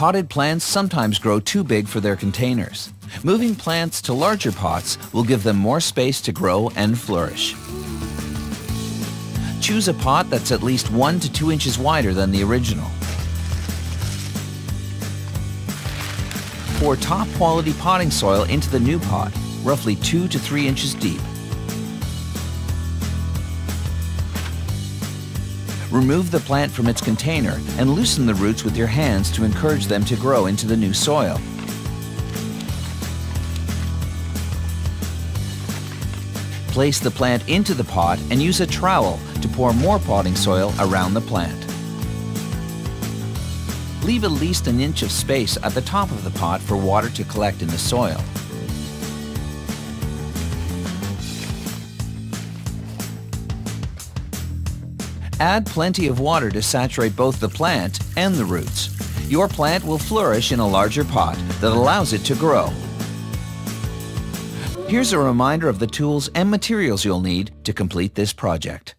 Potted plants sometimes grow too big for their containers. Moving plants to larger pots will give them more space to grow and flourish. Choose a pot that's at least 1 to 2 inches wider than the original. Pour top quality potting soil into the new pot, roughly 2 to 3 inches deep. Remove the plant from its container and loosen the roots with your hands to encourage them to grow into the new soil. Place the plant into the pot and use a trowel to pour more potting soil around the plant. Leave at least an inch of space at the top of the pot for water to collect in the soil. Add plenty of water to saturate both the plant and the roots. Your plant will flourish in a larger pot that allows it to grow. Here's a reminder of the tools and materials you'll need to complete this project.